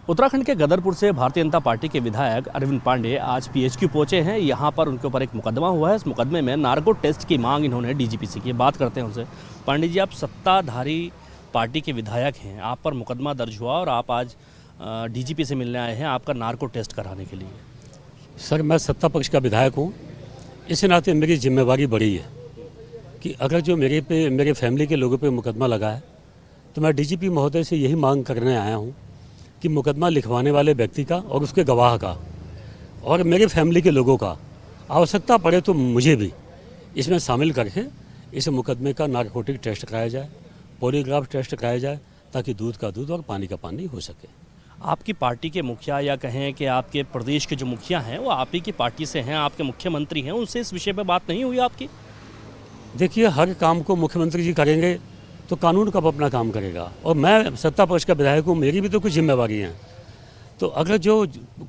उत्तराखंड के गदरपुर से भारतीय जनता पार्टी के विधायक अरविंद पांडे आज पीएचक्यू पहुंचे हैं। यहां पर उनके ऊपर एक मुकदमा हुआ है। इस मुकदमे में नार्को टेस्ट की मांग इन्होंने डीजीपी से की। बात करते हैं उनसे। पांडे जी, आप सत्ताधारी पार्टी के विधायक हैं, आप पर मुकदमा दर्ज हुआ और आप आज डीजीपी से मिलने आए हैं आपका नार्को टेस्ट कराने के लिए। सर, मैं सत्ता पक्ष का विधायक हूँ, इस नाते मेरी जिम्मेवारी बड़ी है कि अगर जो मेरे फैमिली के लोगों पे मुकदमा लगा है तो मैं डीजीपी महोदय से यही मांग करने आया हूँ कि मुकदमा लिखवाने वाले व्यक्ति का और उसके गवाह का और मेरे फैमिली के लोगों का आवश्यकता पड़े तो मुझे भी इसमें शामिल करके इस मुकदमे का नारकोटिक टेस्ट कराया जाए, पॉलीग्राफ टेस्ट कराया जाए, ताकि दूध का दूध और पानी का पानी हो सके। आपकी पार्टी के मुखिया या कहें कि आपके प्रदेश के जो मुखिया हैं वो आप ही की पार्टी से हैं, आपके मुख्यमंत्री हैं, उनसे इस विषय पर बात नहीं हुई आपकी? देखिए, हर काम को मुख्यमंत्री जी करेंगे तो कानून कब अपना काम करेगा, और मैं सत्ता पक्ष का विधायक हूँ, मेरी भी तो कुछ जिम्मेवारी हैं। तो अगर जो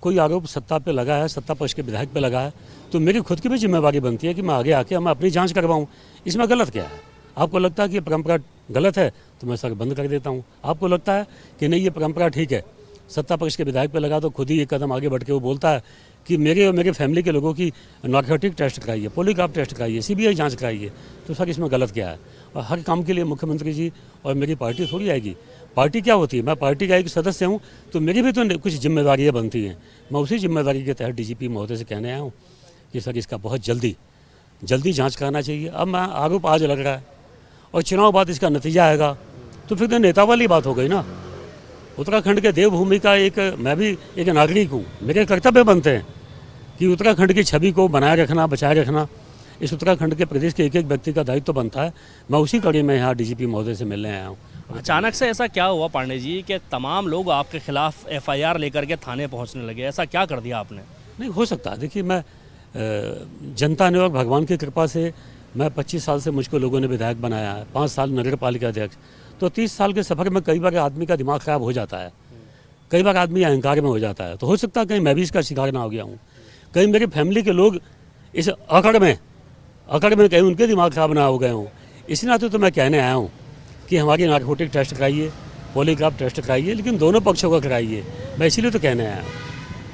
कोई आरोप सत्ता पे लगा है, सत्ता पक्ष के विधायक पे लगा है, तो मेरी खुद की भी जिम्मेवारी बनती है कि मैं आगे आके मैं अपनी जांच करवाऊँ। इसमें गलत क्या है? आपको लगता है कि ये परंपरा गलत है तो मैं सर बंद कर देता हूँ। आपको लगता है कि नहीं ये परंपरा ठीक है, सत्ता पक्ष के विधायक पे लगा, तो खुद ही एक कदम आगे बढ़ के वो बोलता है कि मेरे और मेरे फैमिली के लोगों की नारकोटिक टेस्ट कराइए, पॉलीग्राफ टेस्ट कराइए, सीबीआई जांच कराइए, तो सर इसमें गलत क्या है? और हर काम के लिए मुख्यमंत्री जी और मेरी पार्टी थोड़ी आएगी। पार्टी क्या होती है? मैं पार्टी का एक सदस्य हूँ, तो मेरी भी तो कुछ जिम्मेदारियाँ बनती हैं। मैं उसी जिम्मेदारी के तहत डीजीपी महोदय से कहने आया हूँ कि सर इसका बहुत जल्दी जाँच कराना चाहिए। अब मैं आरोप आज लग रहा है और चुनाव बाद इसका नतीजा आएगा तो फिर तो नेता वाली बात हो गई ना। उत्तराखंड के देवभूमि का मैं भी एक नागरिक हूँ, मेरे कर्तव्य बनते हैं कि उत्तराखंड की छवि को बनाए रखना, बचाए रखना, इस उत्तराखंड के प्रदेश के एक व्यक्ति का दायित्व बनता है। मैं उसी कड़ी में यहाँ डीजीपी महोदय से मिलने आया हूँ। अचानक से ऐसा क्या हुआ पांडे जी कि तमाम लोग आपके खिलाफ एफआईआर लेकर के थाने पहुँचने लगे? ऐसा क्या कर दिया आपने? नहीं हो सकता। देखिए, मैं जनता ने और भगवान की कृपा से मैं 25 साल से मुझको लोगों ने विधायक बनाया है, 5 साल नगर पालिका अध्यक्ष, तो 30 साल के सफ़र में कई बार आदमी का दिमाग ख़राब हो जाता है, कई बार आदमी अहंकार में हो जाता है। तो हो सकता है कहीं मैं भी इसका शिकार ना हो गया हूँ, कहीं मेरी फैमिली के लोग इस अकड़ में कहीं उनके दिमाग ख़राब ना हो गए हों। इसी नाते तो मैं कहने आया हूँ कि हमारी नारकोटिक टेस्ट कराइए, पॉलीग्राफ टेस्ट कराइए, लेकिन दोनों पक्षों का कराइए। मैं इसीलिए तो कहने आया हूँ।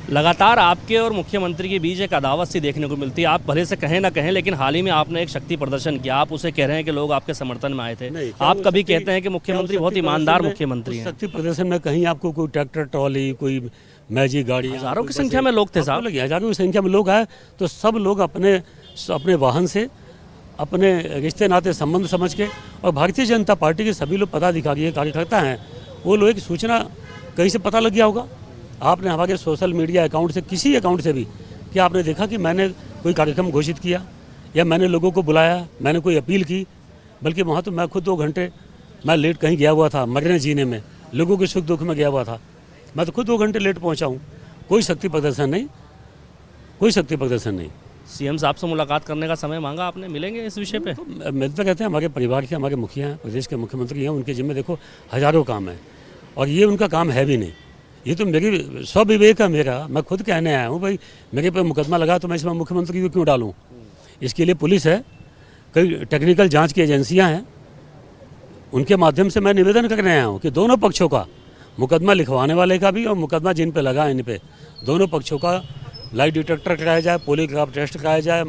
लगातार आपके और मुख्यमंत्री के बीच एक अदावत सी देखने को मिलती है। आप भले से कहें ना कहें, लेकिन हाल ही में आपने एक शक्ति प्रदर्शन किया। आप उसे कह रहे हैं कि लोग आपके समर्थन में आए थे। आप कभी कहते हैं कि मुख्यमंत्री बहुत ईमानदार मुख्यमंत्री हैं। शक्ति प्रदर्शन में कहीं आपको कोई ट्रैक्टर ट्रॉली, कोई मैजिक गाड़ी, हज़ारों की संख्या में लोग थे साहब। हज़ारों की संख्या में लोग आए, तो सब लोग अपने वाहन से अपने रिश्ते नाते संबंध समझ के, और भारतीय जनता पार्टी के सभी लोग पदाधिकारी कार्यकर्ता हैं, वो लोग एक सूचना कहीं से पता लग गया होगा। आपने हमारे सोशल मीडिया अकाउंट से, किसी अकाउंट से भी, क्या आपने देखा कि मैंने कोई कार्यक्रम घोषित किया या मैंने लोगों को बुलाया, मैंने कोई अपील की? बल्कि वहाँ तो मैं खुद 2 घंटे मैं लेट कहीं गया हुआ था, मरने जीने में, लोगों के सुख दुख में गया हुआ था। मैं तो खुद 2 घंटे लेट पहुँचा हूँ। कोई शक्ति प्रदर्शन नहीं, कोई शक्ति प्रदर्शन नहीं। सीएम साहब से मुलाकात करने का समय मांगा आपने, मिलेंगे इस विषय पे? तो मिलते रहते हैं। हमारे परिवार के, हमारे मुखिया हैं, प्रदेश के मुख्यमंत्री हैं, उनके जिम्मे देखो हज़ारों काम है, और ये उनका काम है भी नहीं। ये तो मेरी स्वविवेक है मेरा। मैं खुद कहने आया हूँ, भाई मेरे पे मुकदमा लगा तो मैं इसमें मुख्यमंत्री को क्यों डालूँ? इसके लिए पुलिस है, कई टेक्निकल जांच की एजेंसियां हैं, उनके माध्यम से मैं निवेदन करने आया हूँ कि दोनों पक्षों का, मुकदमा लिखवाने वाले का भी और मुकदमा जिन पे लगा इन पे, दोनों पक्षों का लाई डिटेक्टर कराया जाए, पॉलीग्राफ टेस्ट कराया जाए,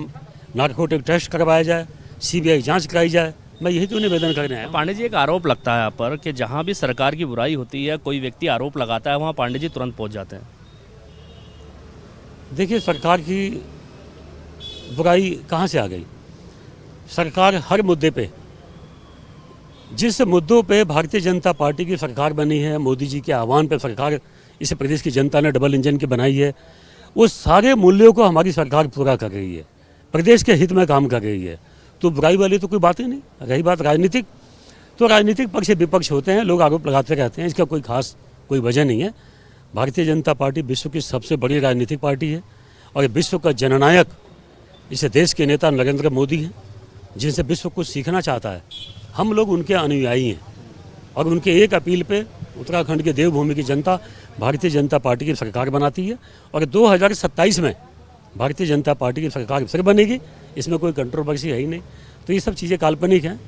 नारकोटिक टेस्ट करवाया जाए, सीबीआई जाँच कराई जाए। मैं यही तो निवेदन करने आया। पांडे जी, एक आरोप लगता है आप पर कि जहां भी सरकार की बुराई होती है, कोई व्यक्ति आरोप लगाता है, वहां पांडे जी तुरंत पहुंच जाते हैं। देखिए, सरकार की बुराई कहां से आ गई? सरकार हर मुद्दे पे, जिस मुद्दों पे भारतीय जनता पार्टी की सरकार बनी है, मोदी जी के आह्वान पे सरकार इस प्रदेश की जनता ने डबल इंजन की बनाई है, उस सारे मूल्यों को हमारी सरकार पूरा कर रही है, प्रदेश के हित में काम कर रही है। तो बुराई वाली तो कोई बात ही नहीं। रही बात राजनीतिक, तो राजनीतिक पक्ष विपक्ष होते हैं, लोग आरोप लगाते रहते हैं, इसका कोई वजह नहीं है। भारतीय जनता पार्टी विश्व की सबसे बड़ी राजनीतिक पार्टी है, और विश्व का जननायक इस देश के नेता नरेंद्र मोदी हैं, जिनसे विश्व कुछ सीखना चाहता है। हम लोग उनके अनुयायी हैं, और उनके एक अपील पे उत्तराखंड के देवभूमि की जनता भारतीय जनता पार्टी की सरकार बनाती है, और 2027 में भारतीय जनता पार्टी की सरकार फिर बनेगी। इसमें कोई कंट्रोवर्सी है ही नहीं। तो ये सब चीज़ें काल्पनिक हैं,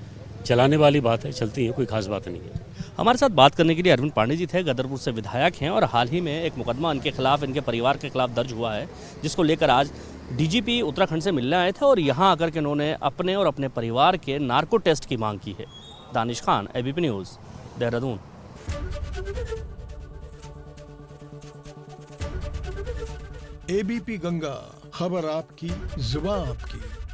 चलाने वाली बात है, चलती हैं, कोई खास बात नहीं है। हमारे साथ बात करने के लिए अरविंद पांडे जी थे, गदरपुर से विधायक हैं और हाल ही में एक मुकदमा इनके खिलाफ, इनके परिवार के खिलाफ दर्ज हुआ है, जिसको लेकर आज डीजीपी उत्तराखंड से मिलने आए थे और यहाँ आकर के इन्होंने अपने और अपने परिवार के नार्को टेस्ट की मांग की है। Danish Khan, ABP news, Dehradun. ABP Ganga, खबर आपकी, जुबान आपकी।